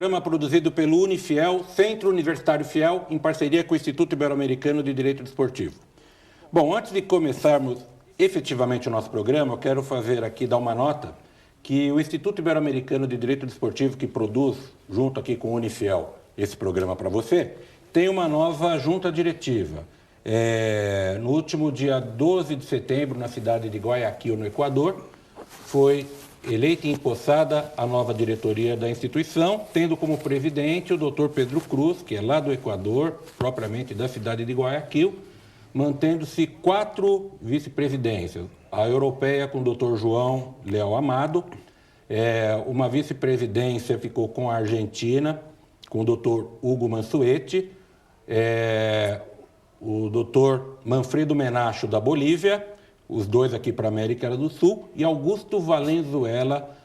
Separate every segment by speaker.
Speaker 1: programa produzido pelo Unifiel, Centro Universitário Fiel, em parceria com o Instituto Ibero-Americano de Direito Desportivo. Bom, antes de começarmos efetivamente o nosso programa, eu quero dar uma nota que o Instituto Ibero-Americano de Direito Desportivo, que produz, junto aqui com o Unifiel, esse programa para você, tem uma nova junta diretiva. No último dia 12 de setembro, na cidade de Guayaquil, no Equador, foi eleita e empossada a nova diretoria da instituição, tendo como presidente o Dr. Pedro Cruz, que é lá do Equador, propriamente da cidade de Guayaquil, mantendo-se 4 vice-presidências. A europeia com o Dr. João Leal Amado, uma vice-presidência ficou com a Argentina, com o Dr. Hugo Mansuetti, o Dr. Manfredo Menacho, da Bolívia, os dois aqui para a América do Sul, e Augusto Valenzuela,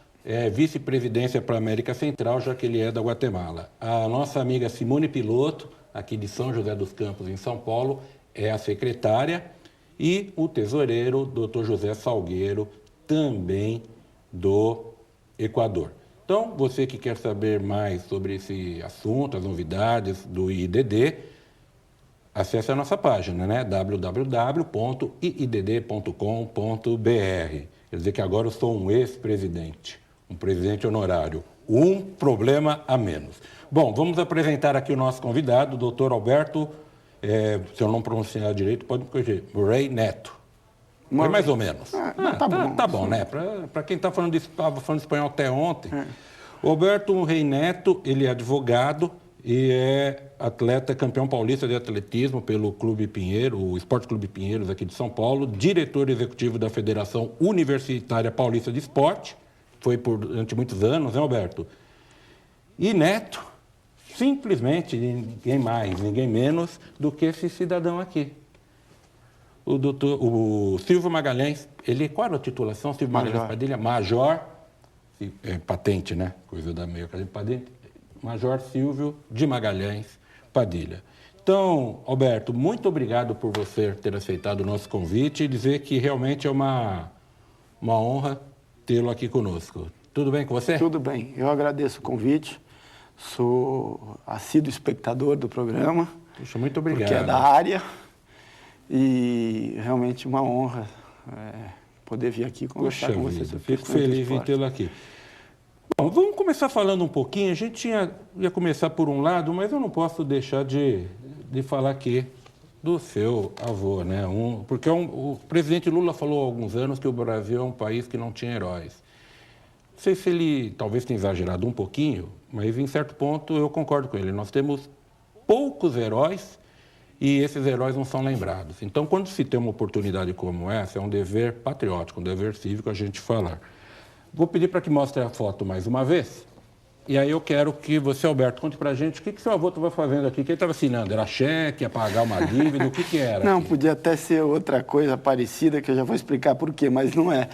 Speaker 1: vice-presidência para a América Central, já que ele é da Guatemala. A nossa amiga Simone Piloto, aqui de São José dos Campos, em São Paulo, é a secretária, e o tesoureiro, Dr. José Salgueiro, também do Equador. Então, você que quer saber mais sobre esse assunto, as novidades do IIDD, acesse a nossa página, né? www.iidd.com.br. Quer dizer que agora eu sou um ex-presidente, um presidente honorário. Um problema a menos. Bom, vamos apresentar aqui o nosso convidado, o doutor Alberto, se eu não pronunciar direito, pode me corrigir, Rey Neto. É mais ou menos. Tá bom, né? Para quem estava falando espanhol até ontem. O Alberto Rey Neto, ele é advogado e é atleta campeão paulista de atletismo pelo Clube Pinheiro, o Esporte Clube Pinheiros aqui de São Paulo, diretor executivo da Federação Universitária Paulista de Esporte, foi durante muitos anos, né, Alberto? E Neto, simplesmente ninguém mais, ninguém menos do que esse cidadão aqui. O Silvio Magalhães, qual era a titulação? Silvio Magalhães Padilha? Major, patente, né? Coisa da meio patente. Major Silvio de Magalhães Padilha. Então, Alberto, muito obrigado por você ter aceitado o nosso convite e dizer que realmente é uma honra tê-lo aqui conosco. Tudo bem com você?
Speaker 2: Tudo bem. Eu agradeço o convite. Sou assíduo espectador do programa.
Speaker 1: Puxa, muito obrigado.
Speaker 2: Porque é da área. E realmente uma honra poder vir aqui conversar com você.
Speaker 1: Fico feliz em tê-lo aqui. Bom, vamos começar falando um pouquinho. A gente ia começar por um lado, mas eu não posso deixar de falar aqui do seu avô, né? Porque o presidente Lula falou há alguns anos que o Brasil é um país que não tinha heróis. Não sei se ele talvez tenha exagerado um pouquinho, mas em certo ponto eu concordo com ele. Nós temos poucos heróis e esses heróis não são lembrados. Então, quando se tem uma oportunidade como essa, é um dever patriótico, um dever cívico a gente falar. Vou pedir para que mostre a foto mais uma vez. E aí eu quero que você, Alberto, conte para a gente o que seu avô estava fazendo aqui. O que ele estava assinando? Era cheque, ia pagar uma dívida? O que era?
Speaker 2: Não,
Speaker 1: aqui?
Speaker 2: Podia até ser outra coisa parecida, que eu já vou explicar por quê, mas não é.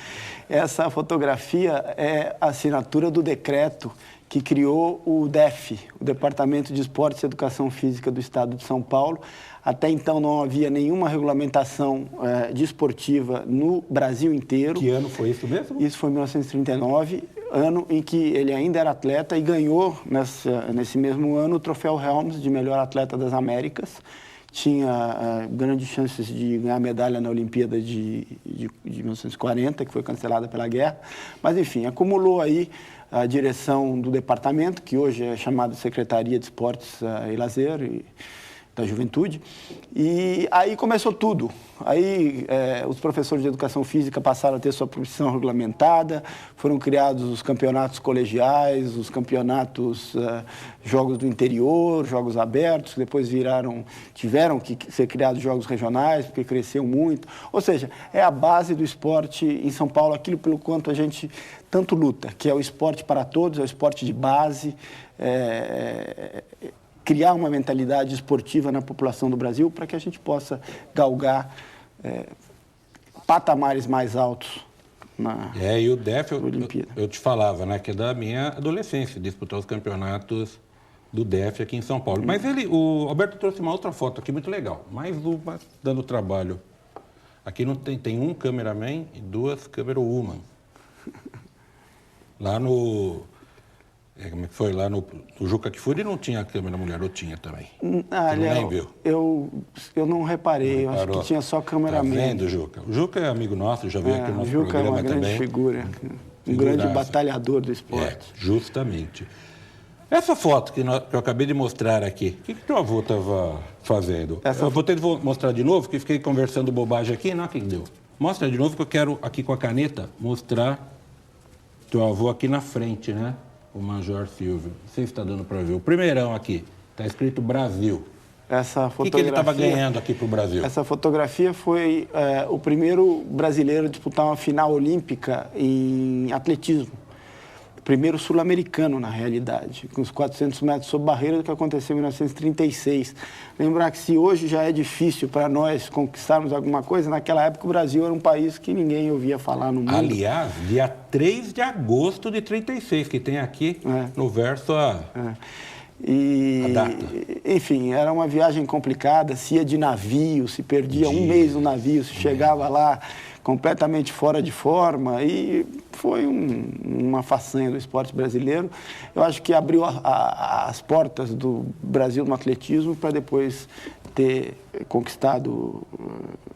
Speaker 2: Essa fotografia é a assinatura do decreto que criou o DEF, o Departamento de Esportes e Educação Física do Estado de São Paulo. Até então não havia nenhuma regulamentação desportiva no Brasil inteiro.
Speaker 1: Que ano foi isso mesmo?
Speaker 2: Isso foi em 1939, ano em que ele ainda era atleta e ganhou, nesse mesmo ano, o troféu Helms de melhor atleta das Américas. Tinha grandes chances de ganhar medalha na Olimpíada de 1940, que foi cancelada pela guerra. Mas, enfim, acumulou aí a direção do departamento, que hoje é chamada Secretaria de Esportes e Lazer da Juventude. E aí começou tudo. Aí os professores de educação física passaram a ter sua profissão regulamentada, foram criados os campeonatos colegiais, os campeonatos jogos do interior, jogos abertos, que depois tiveram que ser criados jogos regionais, porque cresceu muito. Ou seja, é a base do esporte em São Paulo, aquilo pelo quanto a gente tanto luta, que é o esporte para todos, é o esporte de base, criar uma mentalidade esportiva na população do Brasil para que a gente possa galgar patamares mais altos na
Speaker 1: e o DEF,
Speaker 2: Olimpíada.
Speaker 1: Eu te falava, né, que é da minha adolescência, disputar os campeonatos do DEF aqui em São Paulo. Mas o Alberto trouxe uma outra foto aqui muito legal, mais uma dando trabalho. Aqui não tem um cameraman e 2 camerawoman. Lá no Como é que foi lá no Juca Kfouri não tinha a câmera mulher, ou tinha também?
Speaker 2: Nem viu? Eu não reparei, eu acho que tinha só cameraman.
Speaker 1: Tá vendo, Juca? O Juca é amigo nosso, já veio aqui no nosso programa também.
Speaker 2: O Juca é uma grande figura, um grande batalhador do esporte.
Speaker 1: Justamente. Essa foto que eu acabei de mostrar aqui, o que teu avô estava fazendo? Eu vou ter que mostrar de novo, porque fiquei conversando bobagem aqui, não, o que deu? Mostra de novo que eu quero, aqui com a caneta, mostrar teu avô aqui na frente, né? O Major Silvio. Não sei se está dando para ver. O primeirão aqui, está escrito Brasil.
Speaker 2: Essa fotografia,
Speaker 1: o que ele estava ganhando aqui para o Brasil?
Speaker 2: Essa fotografia foi o primeiro brasileiro a disputar uma final olímpica em atletismo. O primeiro sul-americano, na realidade, com os 400 metros sob barreira, que aconteceu em 1936. Lembrar que se hoje já é difícil para nós conquistarmos alguma coisa, naquela época o Brasil era um país que ninguém ouvia falar no mundo.
Speaker 1: Aliás, dia 3 de agosto de 36, que tem aqui no verso a data.
Speaker 2: Enfim, era uma viagem complicada, se ia de navio, se perdia um mês no navio, se chegava lá completamente fora de forma, e foi uma façanha do esporte brasileiro. Eu acho que abriu as portas do Brasil no atletismo para depois ter conquistado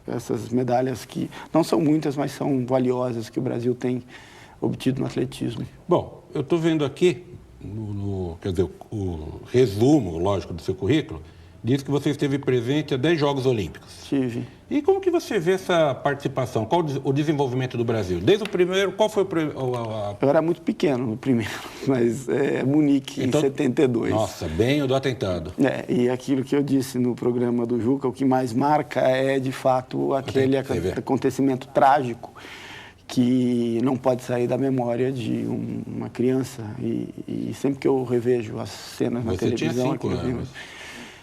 Speaker 2: essas medalhas que não são muitas, mas são valiosas, que o Brasil tem obtido no atletismo.
Speaker 1: Bom, eu estou vendo aqui, quer dizer, o resumo, lógico, do seu currículo, diz que você esteve presente a 10 Jogos Olímpicos.
Speaker 2: Tive.
Speaker 1: E como que você vê essa participação? Qual o desenvolvimento do Brasil? Desde o primeiro, qual foi o...
Speaker 2: Eu era muito pequeno no primeiro, mas Munique, então, em 72.
Speaker 1: Nossa, bem o do atentado.
Speaker 2: E aquilo que eu disse no programa do Juca, o que mais marca é, de fato, aquele acontecimento trágico que não pode sair da memória de uma criança. E sempre que eu revejo as cenas na televisão...
Speaker 1: Você tinha 5 anos.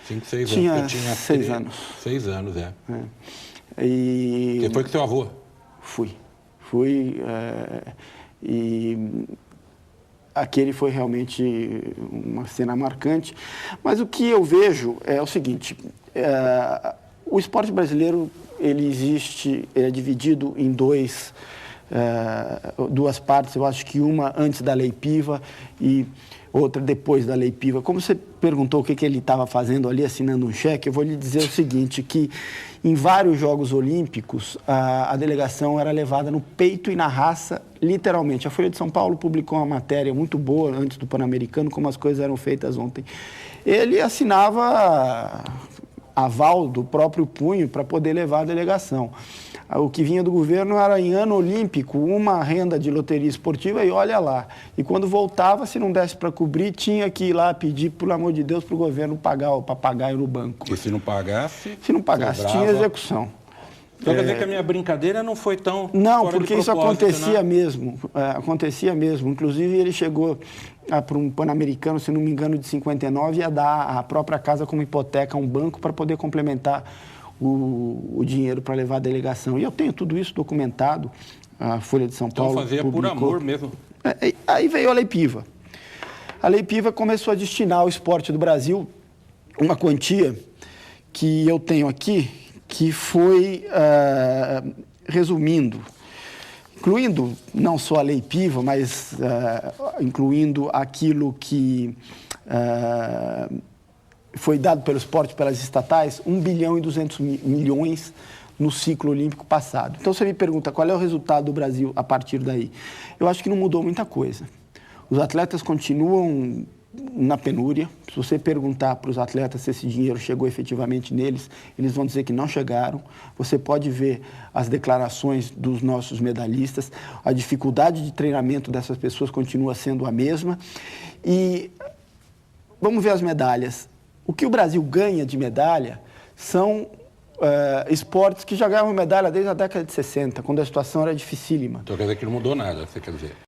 Speaker 1: 5, 6 anos.
Speaker 2: Eu tinha 6 anos.
Speaker 1: 6 anos,
Speaker 2: E
Speaker 1: foi com seu avô?
Speaker 2: Fui. E aquele foi realmente uma cena marcante. Mas o que eu vejo é o seguinte, o esporte brasileiro, ele é dividido em duas partes. Eu acho que uma antes da Lei Piva e outra depois da Lei Piva. Como você perguntou o que ele estava fazendo ali, assinando um cheque, eu vou lhe dizer o seguinte, que em vários Jogos Olímpicos, a delegação era levada no peito e na raça, literalmente. A Folha de São Paulo publicou uma matéria muito boa antes do Pan-Americano, como as coisas eram feitas ontem. Ele assinava aval do próprio punho para poder levar a delegação. O que vinha do governo era, em ano olímpico, uma renda de loteria esportiva, e olha lá. E quando voltava, se não desse para cobrir, tinha que ir lá pedir, pelo amor de Deus, para o governo pagar o papagaio no banco.
Speaker 1: E se não pagasse?
Speaker 2: Se não pagasse, tinha execução.
Speaker 1: Então quer dizer que a minha brincadeira não foi tão...
Speaker 2: Não, porque isso acontecia mesmo. Acontecia mesmo. Inclusive, ele chegou para um Pan-Americano, se não me engano, de 59, ia dar a própria casa como hipoteca a um banco para poder complementar o dinheiro para levar a delegação. E eu tenho tudo isso documentado, a Folha de São Paulo
Speaker 1: fazia
Speaker 2: publicou.
Speaker 1: Por amor mesmo.
Speaker 2: Aí veio a Lei Piva. A Lei Piva começou a destinar ao esporte do Brasil uma quantia que eu tenho aqui, que foi, resumindo, incluindo não só a Lei Piva, mas incluindo aquilo que foi dado pelo esporte, pelas estatais, 1 bilhão e 200 milhões no ciclo olímpico passado. Então, você me pergunta qual é o resultado do Brasil a partir daí. Eu acho que não mudou muita coisa. Os atletas continuam na penúria. Se você perguntar para os atletas se esse dinheiro chegou efetivamente neles, eles vão dizer que não chegaram. Você pode ver as declarações dos nossos medalhistas. A dificuldade de treinamento dessas pessoas continua sendo a mesma. E vamos ver as medalhas. O que o Brasil ganha de medalha são esportes que já ganhavam medalha desde a década de 60, quando a situação era dificílima.
Speaker 1: Então quer dizer que não mudou nada, você quer dizer?